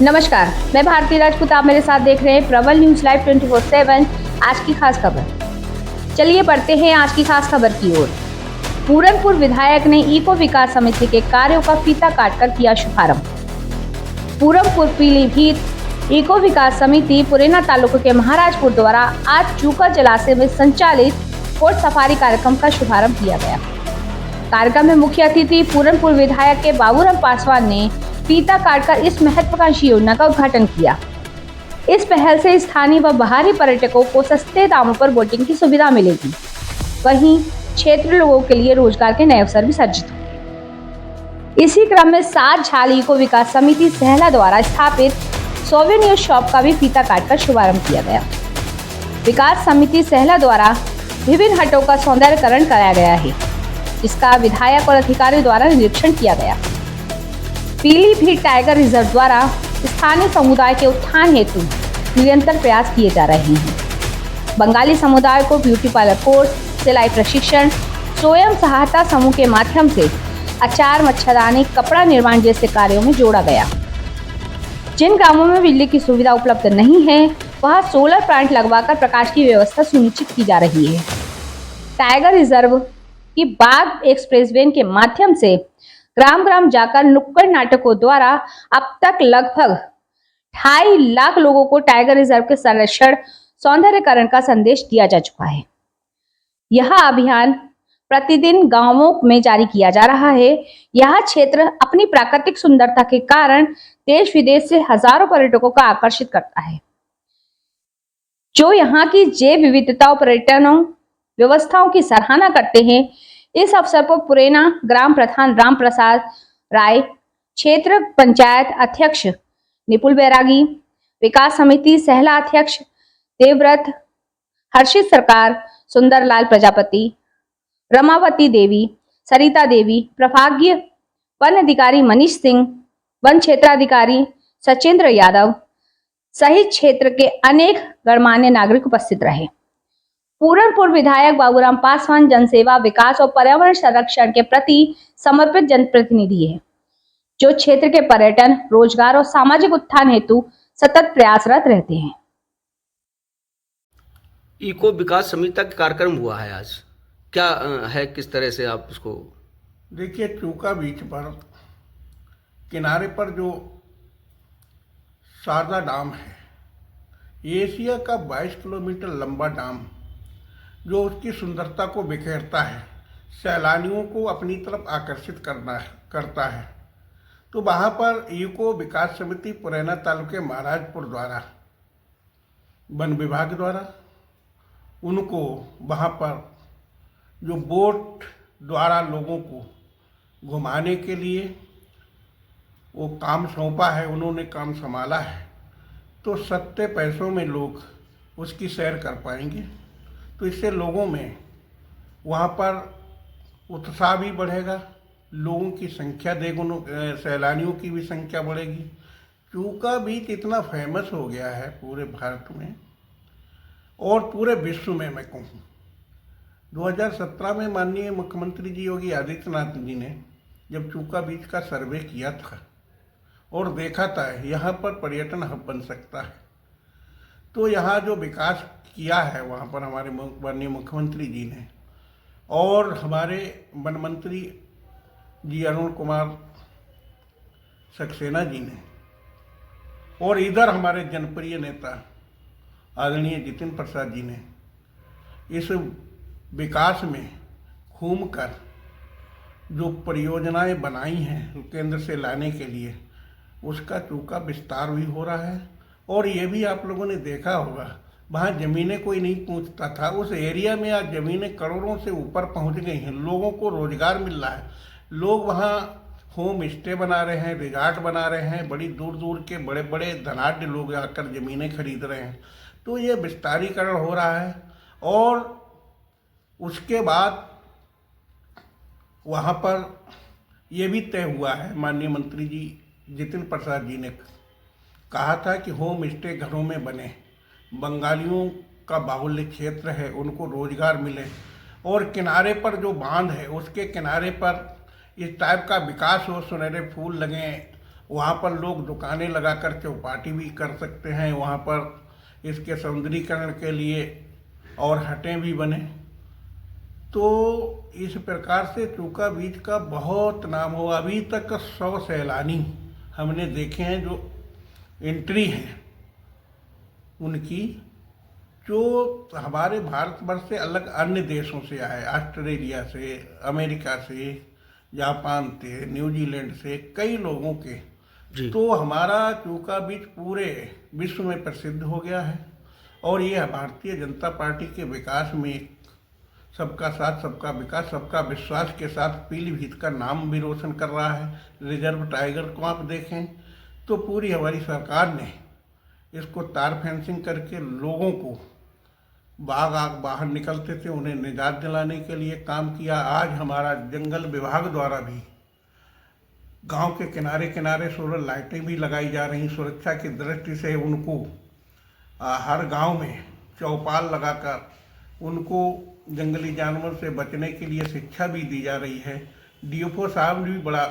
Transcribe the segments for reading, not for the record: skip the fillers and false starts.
नमस्कार, मैं भारती राजपूत। आप मेरे साथ देख रहे हैं प्रबल न्यूज लाइव 24/7। आज की खास खबर। चलिए बढ़ते हैं आज की खास खबर की ओर। पूरनपुर विधायक ने इको विकास समिति के कार्यों का फीता काटकर किया शुभारंभ। पूरनपुर पीलीभीत इको विकास समिति पुरेना तालुके के महाराजपुर द्वारा आज चूका जलाशय में संचालित बोट सफारी कार्यक्रम का शुभारंभ किया गया। कार्यक्रम में मुख्य अतिथि पूरनपुर विधायक के बाबूराम पासवान ने फीता काटकर इस महत्वाकांक्षी योजना का उद्घाटन किया। इस पहल से स्थानीय व बाहरी पर्यटकों को सस्ते दामों पर बोटिंग की सुविधा मिलेगी। वहीं क्षेत्र लोगों के लिए रोजगार के नए अवसर भी सर्जित होंगे। इसी क्रम में 7 झाल इको विकास समिति सहला द्वारा स्थापित सोवेनियर शॉप का भी फीता काटकर शुभारंभ किया गया। विकास समिति सहला द्वारा विभिन्न हटों का सौंदर्यकरण कराया गया है, जिसका विधायक और अधिकारियों द्वारा निरीक्षण किया गया। पीलीभीत टाइगर रिजर्व द्वारा स्थानीय समुदाय के उत्थान हेतु निरंतर प्रयास किए जा रहे हैं। बंगाली समुदाय को ब्यूटी पार्लर कोर्स, सिलाई प्रशिक्षण, स्वयं सहायता समूह के माध्यम से अचार, मच्छरदानी, कपड़ा निर्माण जैसे कार्यों में जोड़ा गया। जिन ग्रामों में बिजली की सुविधा उपलब्ध नहीं है, वहां सोलर प्लांट लगवाकर प्रकाश की व्यवस्था सुनिश्चित की जा रही है। टाइगर रिजर्व की बाघ एक्सप्रेसवे के माध्यम से ग्राम ग्राम जाकर नुक्कड़ नाटकों द्वारा अब तक लगभग 2.5 लाख लोगों को टाइगर रिजर्व के संरक्षण, सौंदर्यकरण का संदेश दिया जा चुका है। यह अभियान प्रतिदिन गांवों में जारी किया जा रहा है। यह क्षेत्र अपनी प्राकृतिक सुंदरता के कारण देश विदेश से हजारों पर्यटकों को आकर्षित करता है, जो यहाँ की जैव विविधता और पर्यटन व्यवस्थाओं की सराहना करते हैं। इस अवसर पर पुरेना ग्राम प्रधान राम प्रसाद राय, क्षेत्र पंचायत अध्यक्ष निपुल बैरागी, विकास समिति सहला अध्यक्ष देवव्रत, हर्षित सरकार, सुंदरलाल प्रजापति, रमावती देवी, सरिता देवी, प्रभाग्य वन अधिकारी मनीष सिंह, वन क्षेत्राधिकारी सचिंद्र यादव सहित क्षेत्र के अनेक गणमान्य नागरिक उपस्थित रहे। पूरनपुर विधायक बाबूराम पासवान जनसेवा, विकास और पर्यावरण संरक्षण के प्रति समर्पित जनप्रतिनिधि है, जो क्षेत्र के पर्यटन, रोजगार और सामाजिक उत्थान हेतु सतत प्रयासरत रहते हैं। इको विकास समिति का कार्यक्रम हुआ है आज, क्या है, किस तरह से आप उसको? देखिए, चूका बीच पर किनारे पर जो शारदा डैम है, एशिया का 22 किलोमीटर लंबा डैम, जो उसकी सुंदरता को बिखेरता है, सैलानियों को अपनी तरफ आकर्षित करता है। तो वहाँ पर इको विकास समिति पुरैना तालुके महाराजपुर द्वारा, वन विभाग द्वारा उनको वहाँ पर जो बोट द्वारा लोगों को घुमाने के लिए वो काम सौंपा है, उन्होंने काम संभाला है। तो सस्ते पैसों में लोग उसकी सैर कर पाएंगे। तो इससे लोगों में वहाँ पर उत्साह भी बढ़ेगा, लोगों की संख्या देगुना, सैलानियों की भी संख्या बढ़ेगी। चूका बीच इतना फेमस हो गया है पूरे भारत में और पूरे विश्व में। मैं कहूँ 2017 में माननीय मुख्यमंत्री जी योगी आदित्यनाथ जी ने जब चूका बीच का सर्वे किया था और देखा था यहाँ पर पर्यटन हब बन सकता है, तो यहाँ जो विकास किया है वहाँ पर हमारे माननीय मुख्यमंत्री जी ने और हमारे वन मंत्री जी अरुण कुमार सक्सेना जी ने, और इधर हमारे जनप्रिय नेता आदरणीय जितिन प्रसाद जी ने इस विकास में घूमकर जो परियोजनाएं बनाई हैं केंद्र से लाने के लिए, उसका चूका विस्तार भी हो रहा है। और ये भी आप लोगों ने देखा होगा, वहाँ ज़मीनें कोई नहीं पहुँचता था, उस एरिया में आज ज़मीनें करोड़ों से ऊपर पहुँच गई हैं। लोगों को रोज़गार मिल रहा है, लोग वहाँ होम स्टे बना रहे हैं, रिजॉर्ट बना रहे हैं, बड़ी दूर दूर के बड़े बड़े धनाढ्य लोग आकर ज़मीनें खरीद रहे हैं। तो ये विस्तारीकरण हो रहा है। और उसके बाद वहाँ पर ये भी तय हुआ है, माननीय मंत्री जी जितिन प्रसाद जी ने कहा था कि होम स्टे घरों में बने, बंगालियों का बाहुल्य क्षेत्र है, उनको रोजगार मिले, और किनारे पर जो बांध है उसके किनारे पर इस टाइप का विकास हो, सुनहरे फूल लगें वहाँ पर लोग दुकानें लगाकर चौपाटी भी कर सकते हैं। वहाँ पर इसके सौंदर्यीकरण के लिए और हटें भी बने। तो इस प्रकार से चूका बीच का बहुत नाम हो। अभी तक 100 सैलानी हमने देखे हैं जो एंट्री हैं उनकी, जो हमारे भारतवर्ष से अलग अन्य देशों से आए, ऑस्ट्रेलिया से, अमेरिका से, जापान से, न्यूजीलैंड से, कई लोगों के। जी। तो हमारा चूका बीच पूरे विश्व में प्रसिद्ध हो गया है और ये भारतीय जनता पार्टी के विकास में सबका साथ सबका विकास सबका विश्वास के साथ पीलीभीत का नाम भी रोशन कर रहा है। रिजर्व टाइगर को आप देखें तो पूरी हमारी सरकार ने इसको तार फेंसिंग करके लोगों को बाहर निकलते थे उन्हें निजात दिलाने के लिए काम किया। आज हमारा जंगल विभाग द्वारा भी गांव के किनारे किनारे सोलर लाइटें भी लगाई जा रही। सुरक्षा की दृष्टि से उनको हर गांव में चौपाल लगाकर उनको जंगली जानवर से बचने के लिए शिक्षा भी दी जा रही है। डीएफओ साहब भी बड़ा,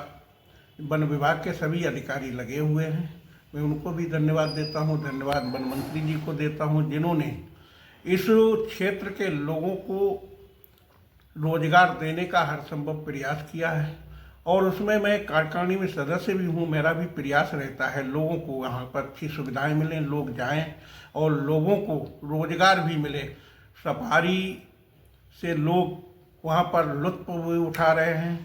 वन विभाग के सभी अधिकारी लगे हुए हैं। मैं उनको भी धन्यवाद देता हूँ। धन्यवाद वन मंत्री जी को देता हूँ जिन्होंने इस क्षेत्र के लोगों को रोजगार देने का हर संभव प्रयास किया है और उसमें मैं कार्यकारिणी में सदस्य भी हूँ। मेरा भी प्रयास रहता है लोगों को यहाँ पर अच्छी सुविधाएं मिलें, लोग जाएं और लोगों को रोजगार भी मिले। सफारी से लोग वहाँ पर लुत्फ भी उठा रहे हैं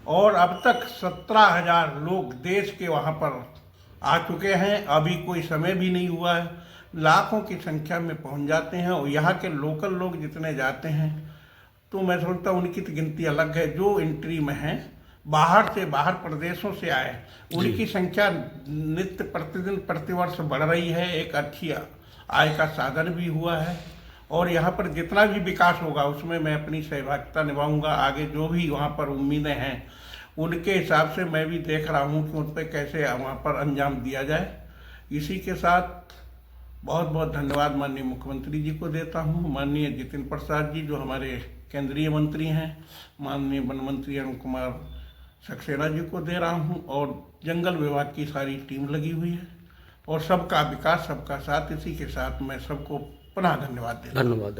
और अब तक 17,000 लोग देश के वहाँ पर आ चुके हैं। अभी कोई समय भी नहीं हुआ है, लाखों की संख्या में पहुँच जाते हैं और यहाँ के लोकल लोग जितने जाते हैं तो मैं सोचता हूँ उनकी तो गिनती अलग है। जो एंट्री में हैं बाहर प्रदेशों से आए उनकी संख्या नित्य प्रतिदिन प्रतिवर्ष बढ़ रही है। एक अच्छी आय का साधन भी हुआ है और यहाँ पर जितना भी विकास होगा उसमें मैं अपनी सहभागिता निभाऊंगा। आगे जो भी वहाँ पर उम्मीदें हैं उनके हिसाब से मैं भी देख रहा हूँ कि उन पर कैसे वहाँ पर अंजाम दिया जाए। इसी के साथ बहुत बहुत धन्यवाद माननीय मुख्यमंत्री जी को देता हूँ, माननीय जितिन प्रसाद जी जो हमारे केंद्रीय मंत्री हैं, माननीय वन मंत्री अरुण कुमार सक्सेना जी को दे रहा हूँ और जंगल विभाग की सारी टीम लगी हुई है और सबका विकास सबका साथ। इसी के साथ मैं सबको पुनः धन्यवाद देता हूँ। धन्यवाद।